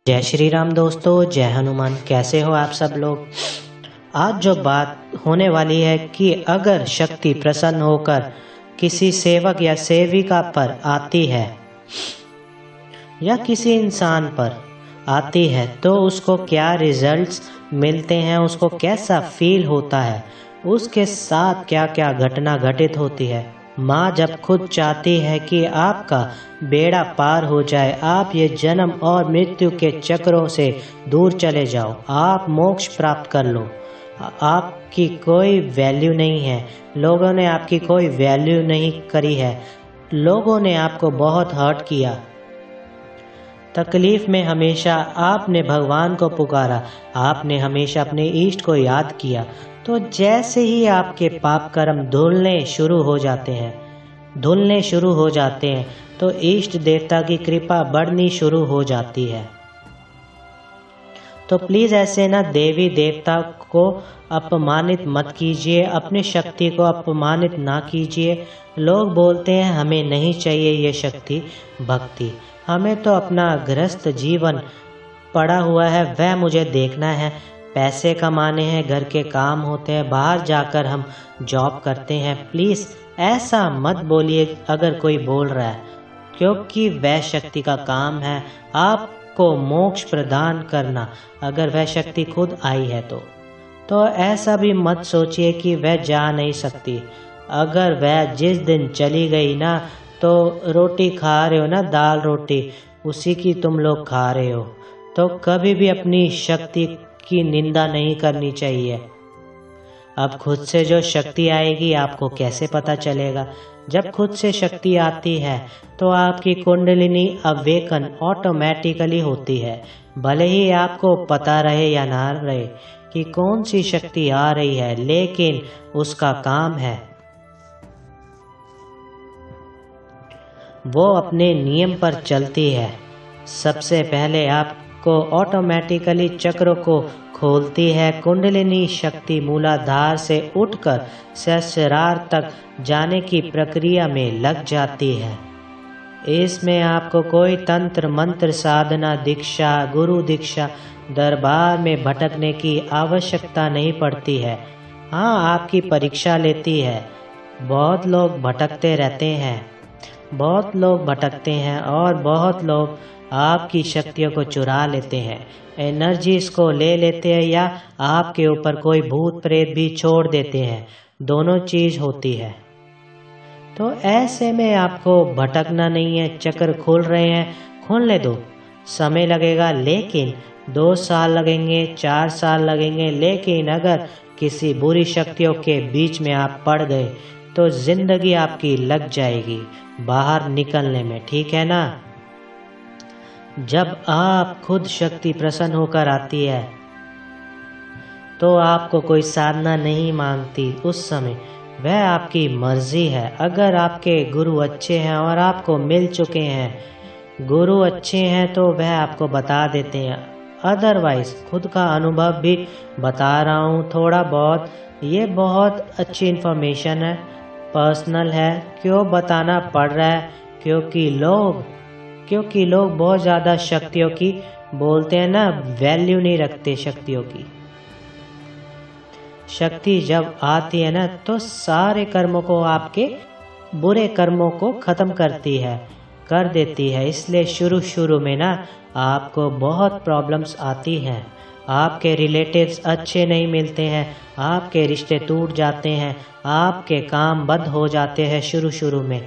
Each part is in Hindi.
जय श्री राम दोस्तों, जय हनुमान। कैसे हो आप सब लोग। आज जो बात होने वाली है कि अगर शक्ति प्रसन्न होकर किसी सेवक या सेविका पर आती है या किसी इंसान पर आती है तो उसको क्या रिजल्ट्स मिलते हैं, उसको कैसा फील होता है, उसके साथ क्या क्या घटना घटित होती है। माँ जब खुद चाहती है कि आपका बेड़ा पार हो जाए, आप ये जन्म और मृत्यु के चक्रों से दूर चले जाओ, आप मोक्ष प्राप्त कर लो, आपकी कोई वैल्यू नहीं है, लोगों ने आपकी कोई वैल्यू नहीं करी है, लोगों ने आपको बहुत हर्ट किया, तकलीफ में हमेशा आपने भगवान को पुकारा, आपने हमेशा अपने इष्ट को याद किया, तो जैसे ही आपके पाप कर्म धुलने शुरू हो जाते हैं तो इष्ट देवता की कृपा बढ़नी शुरू हो जाती है। तो प्लीज़ ऐसे ना देवी देवता को अपमानित मत कीजिए, अपनी शक्ति को अपमानित ना कीजिए। लोग बोलते हैं हमें नहीं चाहिए ये शक्ति भक्ति, हमें तो अपना गृहस्थ जीवन पड़ा हुआ है, वह मुझे देखना है, पैसे कमाने हैं, घर के काम होते हैं, बाहर जाकर हम जॉब करते हैं। प्लीज़ ऐसा मत बोलिए अगर कोई बोल रहा है, क्योंकि वह शक्ति का काम है आपको मोक्ष प्रदान करना। अगर वह शक्ति खुद आई है तो ऐसा भी मत सोचिए कि वह जा नहीं सकती। अगर वह जिस दिन चली गई ना, तो रोटी खा रहे हो ना, दाल रोटी उसी की तुम लोग खा रहे हो, तो कभी भी अपनी शक्ति की निंदा नहीं करनी चाहिए। अब खुद से जो शक्ति आएगी आपको कैसे पता चलेगा। जब खुद से शक्ति आती है तो आपकी कुंडलिनी अवेकन ऑटोमेटिकली होती है, भले ही आपको पता रहे या ना रहे कि कौन सी शक्ति आ रही है, लेकिन उसका काम है वो अपने नियम पर चलती है। सबसे पहले आपको ऑटोमेटिकली चक्र को खोलती है। कुंडलिनी शक्ति मूलाधार से उठकर सहस्रार तक जाने की प्रक्रिया में लग जाती है। इसमें आपको कोई तंत्र मंत्र साधना दीक्षा गुरु दीक्षा दरबार में भटकने की आवश्यकता नहीं पड़ती है। हाँ, आपकी परीक्षा लेती है। बहुत लोग भटकते हैं और बहुत लोग आपकी शक्तियों को चुरा लेते हैं, एनर्जीज को ले लेते हैं, या आपके ऊपर कोई भूत प्रेत भी छोड़ देते हैं। दोनों चीज होती है। तो ऐसे में आपको भटकना नहीं है। चक्र खुल रहे हैं, खुलने दो। समय लगेगा, लेकिन 2 साल लगेंगे, 4 साल लगेंगे, लेकिन अगर किसी बुरी शक्तियों के बीच में आप पड़ गए तो जिंदगी आपकी लग जाएगी बाहर निकलने में, ठीक है ना। जब आप खुद शक्ति प्रसन्न होकर आती है तो आपको कोई साधना नहीं मांगती। उस समय वह आपकी मर्जी है। अगर आपके गुरु अच्छे हैं और आपको मिल चुके हैं, गुरु अच्छे हैं, तो वह आपको बता देते हैं। अदरवाइज खुद का अनुभव भी बता रहा हूँ थोड़ा बहुत, ये बहुत अच्छी इन्फॉर्मेशन है, पर्सनल है। क्यों बताना पड़ रहा है? क्योंकि लोग बहुत ज़्यादा शक्तियों की बोलते हैं ना, वैल्यू नहीं रखते शक्तियों की। शक्ति जब आती है ना तो सारे कर्मों को, आपके बुरे कर्मों को खत्म कर देती है। इसलिए शुरू में ना आपको बहुत प्रॉब्लम्स आती हैं। आपके रिलेटिव्स अच्छे नहीं मिलते हैं, आपके रिश्ते टूट जाते हैं, आपके काम बंद हो जाते हैं। शुरू में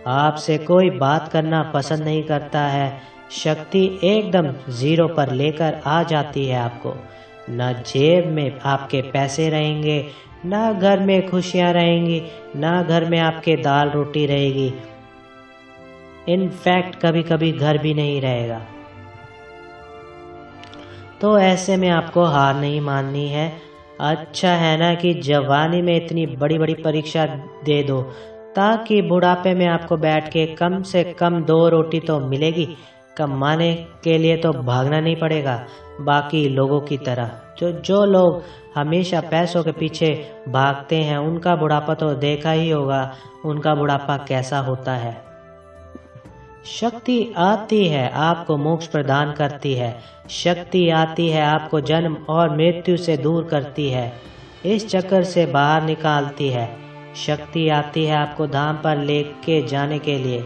आपसे कोई बात करना पसंद नहीं करता है। शक्ति एकदम 0 पर लेकर आ जाती है आपको। न जेब में आपके पैसे रहेंगे, ना घर में खुशियाँ रहेंगी, ना घर में आपके दाल रोटी रहेगी। इनफैक्ट कभी कभी घर भी नहीं रहेगा। तो ऐसे में आपको हार नहीं माननी है। अच्छा है ना कि जवानी में इतनी बड़ी बड़ी परीक्षा दे दो, ताकि बुढ़ापे में आपको बैठ के कम से कम 2 रोटी तो मिलेगी। कमाने के लिए तो भागना नहीं पड़ेगा बाकी लोगों की तरह। जो लोग हमेशा पैसों के पीछे भागते हैं, उनका बुढ़ापा तो देखा ही होगा, उनका बुढ़ापा कैसा होता है। शक्ति आती है आपको मोक्ष प्रदान करती है, शक्ति आती है आपको जन्म और मृत्यु से दूर करती है, इस चक्कर से बाहर निकालती है। शक्ति आती है आपको धाम पर लेके जाने के लिए,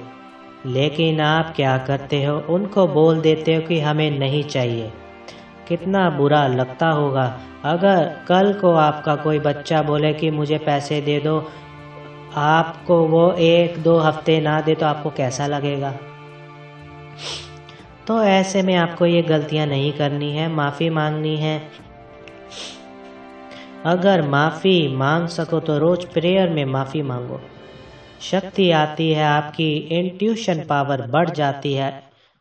लेकिन आप क्या करते हो, उनको बोल देते हो कि हमें नहीं चाहिए। कितना बुरा लगता होगा अगर कल को आपका कोई बच्चा बोले कि मुझे पैसे दे दो, आपको वो 1-2 हफ्ते ना दे तो आपको कैसा लगेगा। तो ऐसे में आपको ये गलतियां नहीं करनी है, माफ़ी मांगनी है। अगर माफ़ी मांग सको तो रोज़ प्रेयर में माफ़ी मांगो। शक्ति आती है, आपकी इंट्यूशन पावर बढ़ जाती है,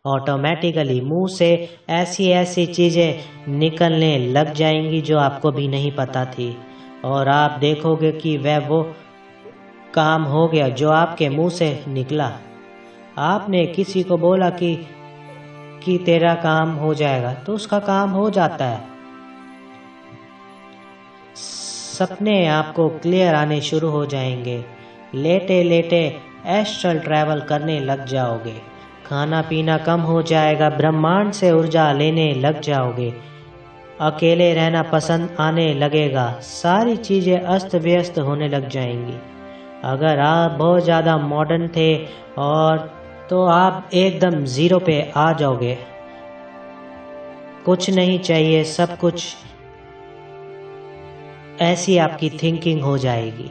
ऑटोमेटिकली मुंह से ऐसी ऐसी चीज़ें निकलने लग जाएंगी जो आपको भी नहीं पता थी, और आप देखोगे कि वो काम हो गया जो आपके मुंह से निकला। आपने किसी को बोला कि तेरा काम हो जाएगा, तो उसका काम हो जाता है। सपने आपको क्लियर आने शुरू हो जाएंगे, लेटे लेटे एस्ट्रल ट्रैवल करने लग जाओगे, खाना पीना कम हो जाएगा, ब्रह्मांड से ऊर्जा लेने लग जाओगे, अकेले रहना पसंद आने लगेगा, सारी चीज़ें अस्त व्यस्त होने लग जाएंगी। अगर आप बहुत ज़्यादा मॉडर्न थे और तो आप एकदम ज़ीरो पे आ जाओगे, कुछ नहीं चाहिए, सब कुछ, ऐसी आपकी थिंकिंग हो जाएगी।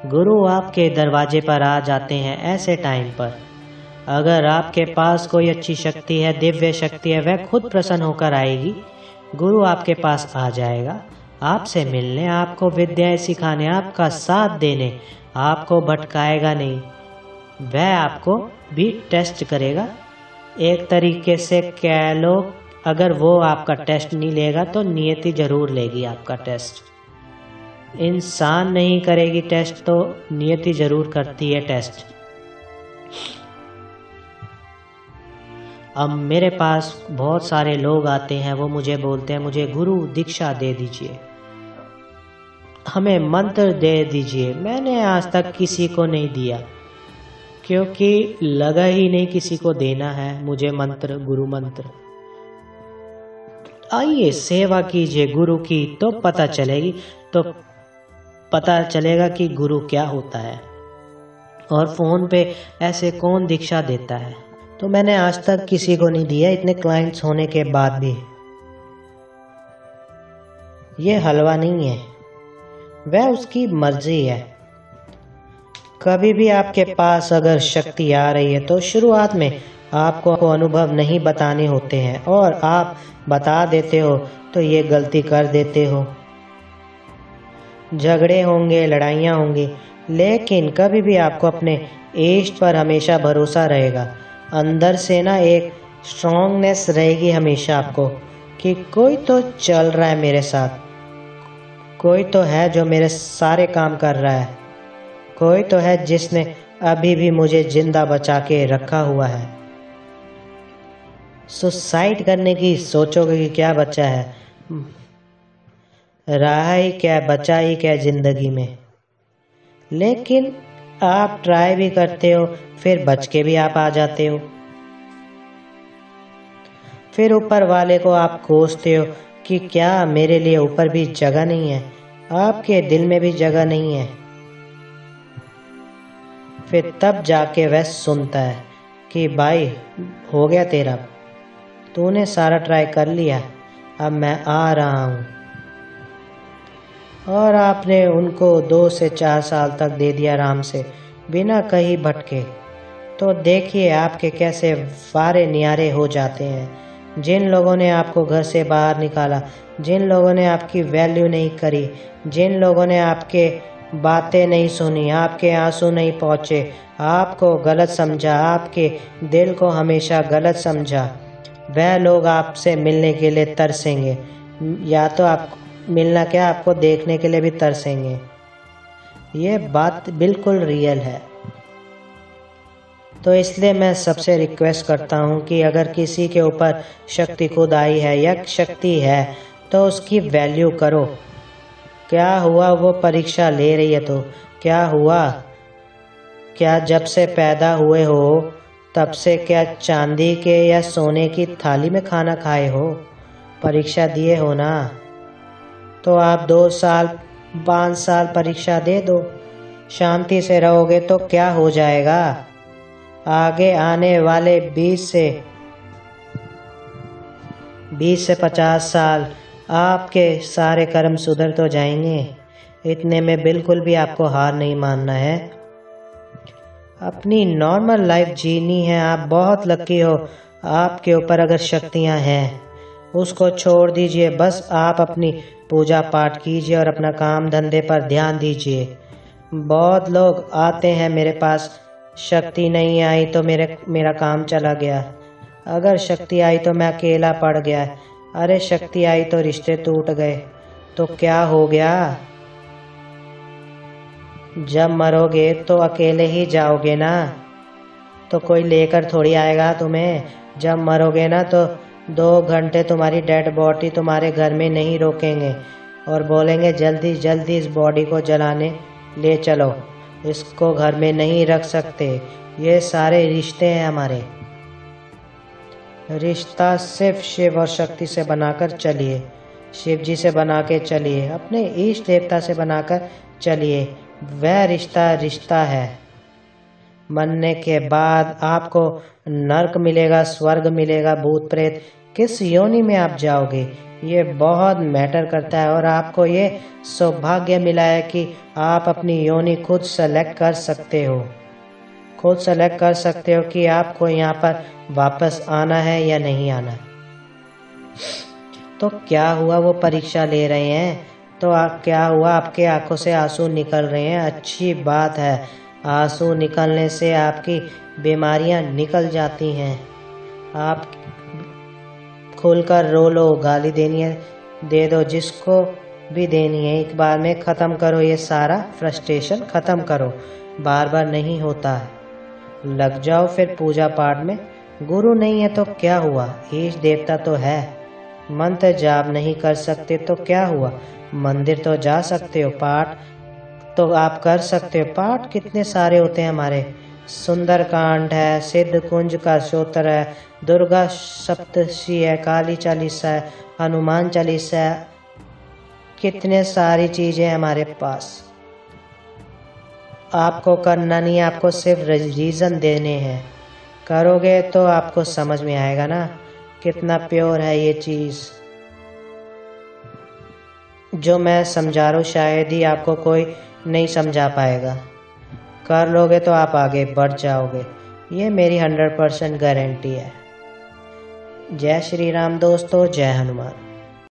गुरु आपके दरवाजे पर आ जाते हैं ऐसे टाइम पर। अगर आपके पास कोई अच्छी शक्ति है, दिव्य शक्ति है, वह खुद प्रसन्न होकर आएगी। गुरु आपके पास आ जाएगा, आपसे मिलने, आपको विद्याएं सिखाने, आपका साथ देने, आपको भटकाएगा नहीं। वह आपको भी टेस्ट करेगा। एक तरीके से कह लो, अगर वो आपका टेस्ट नहीं लेगा तो नियति जरूर लेगी आपका टेस्ट। इंसान नहीं करेगी टेस्ट तो नियति जरूर करती है टेस्ट। अब मेरे पास बहुत सारे लोग आते हैं, वो मुझे बोलते हैं मुझे गुरु दीक्षा दे दीजिए, हमें मंत्र दे दीजिए। मैंने आज तक किसी को नहीं दिया, क्योंकि लगा ही नहीं किसी को देना है मुझे मंत्र, गुरु मंत्र। आइए सेवा कीजिए गुरु की, तो पता चलेगा कि गुरु क्या होता है। और फोन पे ऐसे कौन दीक्षा देता है। तो मैंने आज तक किसी को नहीं दिया, इतने क्लाइंट्स होने के बाद भी। ये हलवा नहीं है, वह उसकी मर्जी है। कभी भी आपके पास अगर शक्ति आ रही है तो शुरुआत में आपको अनुभव नहीं बताने होते हैं, और आप बता देते हो तो ये गलती कर देते हो। झगड़े होंगे, लड़ाइयाँ होंगी, लेकिन कभी भी आपको अपने इष्ट पर हमेशा भरोसा रहेगा। अंदर से ना एक स्ट्रॉन्गनेस रहेगी हमेशा आपको कि कोई तो चल रहा है मेरे साथ, कोई तो है जो मेरे सारे काम कर रहा है, कोई तो है जिसने अभी भी मुझे जिंदा बचा के रखा हुआ है। सुसाइड करने की सोचोगे कि क्या बचा है, रहा ही क्या, बचा ही क्या जिंदगी में। लेकिन आप ट्राई भी करते हो, फिर बच के भी आप आ जाते हो। फिर ऊपर वाले को आप कोसते हो कि क्या मेरे लिए ऊपर भी जगह नहीं है, आपके दिल में भी जगह नहीं है। फिर तब जाके वह सुनता है कि भाई हो गया तेरा, तूने सारा ट्राई कर लिया, अब मैं आ रहा हूँ। और आपने उनको 2 से 4 साल तक दे दिया आराम से, बिना कहीं भटके। तो देखिए आपके कैसे वारे न्यारे हो जाते हैं। जिन लोगों ने आपको घर से बाहर निकाला, जिन लोगों ने आपकी वैल्यू नहीं करी, जिन लोगों ने आपके बातें नहीं सुनी, आपके आंसू नहीं पहुँचे, आपको गलत समझा, आपके दिल को हमेशा गलत समझा, वह लोग आपसे मिलने के लिए तरसेंगे। या तो आप मिलना क्या, आपको देखने के लिए भी तरसेंगे। ये बात बिल्कुल रियल है। तो इसलिए मैं सबसे रिक्वेस्ट करता हूँ कि अगर किसी के ऊपर शक्ति खुद आई है या शक्ति है तो उसकी वैल्यू करो। क्या हुआ, वो परीक्षा ले रही है तो क्या हुआ, क्या जब से पैदा हुए हो तब से क्या चांदी के या सोने की थाली में खाना खाए हो? परीक्षा दिए हो ना? तो आप 2 साल 5 साल परीक्षा दे दो। शांति से रहोगे तो क्या हो जाएगा? आगे आने वाले 20 से 50 साल आपके सारे कर्म सुधर तो जाएंगे। इतने में बिल्कुल भी आपको हार नहीं मानना है। अपनी नॉर्मल लाइफ जीनी है। आप बहुत लकी हो। आपके ऊपर अगर शक्तियां हैं उसको छोड़ दीजिए। बस आप अपनी पूजा पाठ कीजिए और अपना काम धंधे पर ध्यान दीजिए। बहुत लोग आते हैं मेरे पास, शक्ति नहीं आई तो मेरा काम चला गया। अगर शक्ति आई तो मैं अकेला पड़ गया। अरे शक्ति आई तो रिश्ते टूट गए। तो क्या हो गया? जब मरोगे तो अकेले ही जाओगे ना, तो कोई लेकर थोड़ी आएगा तुम्हें। जब मरोगे ना तो 2 घंटे तुम्हारी डेड बॉडी तुम्हारे घर में नहीं रोकेंगे और बोलेंगे जल्दी जल्दी इस बॉडी को जलाने ले चलो, इसको घर में नहीं रख सकते। ये सारे रिश्ते हैं हमारे। रिश्ता सिर्फ शिव और शक्ति से बनाकर चलिए। शिव जी से बना के चलिए, अपने इष्ट देवता से बनाकर चलिए। वह रिश्ता रिश्ता है। मरने के बाद आपको नरक मिलेगा, स्वर्ग मिलेगा, भूत प्रेत, किस योनि में आप जाओगे ये बहुत मैटर करता है। और आपको ये सौभाग्य मिला है कि आप अपनी योनि खुद सेलेक्ट कर सकते हो। खुद सेलेक्ट कर सकते हो कि आपको यहाँ पर वापस आना है या नहीं आना। तो क्या हुआ? वो परीक्षा ले रहे हैं तो क्या हुआ? आपके आंखों से आंसू निकल रहे हैं, अच्छी बात है। आंसू निकलने से आपकी बीमारियां निकल जाती हैं। आप खुलकर रो लो, गाली देनी है दे दो, जिसको भी देनी है। एक बार में ख़त्म करो, ये सारा फ्रस्ट्रेशन ख़त्म करो। बार बार नहीं होता है। लग जाओ फिर पूजा पाठ में। गुरु नहीं है तो क्या हुआ? ईश देवता तो है। मंत्र जाप नहीं कर सकते तो क्या हुआ? मंदिर तो जा सकते हो। पाठ तो आप कर सकते हो। पाठ कितने सारे होते हैं हमारे। सुंदरकांड है, सिद्ध कुंज का स्तोत्र है, दुर्गा सप्तशती है, काली चालीसा है, हनुमान चालीसा है। कितने सारी चीजें हमारे पास। आपको करना नहीं है, आपको सिर्फ रीजन देने हैं। करोगे तो आपको समझ में आएगा ना कितना प्योर है ये चीज। जो मैं समझा रहा हूँ शायद ही आपको कोई नहीं समझा पाएगा। कर लोगे तो आप आगे बढ़ जाओगे, ये मेरी 100% गारंटी है। जय श्री राम दोस्तों, जय हनुमान।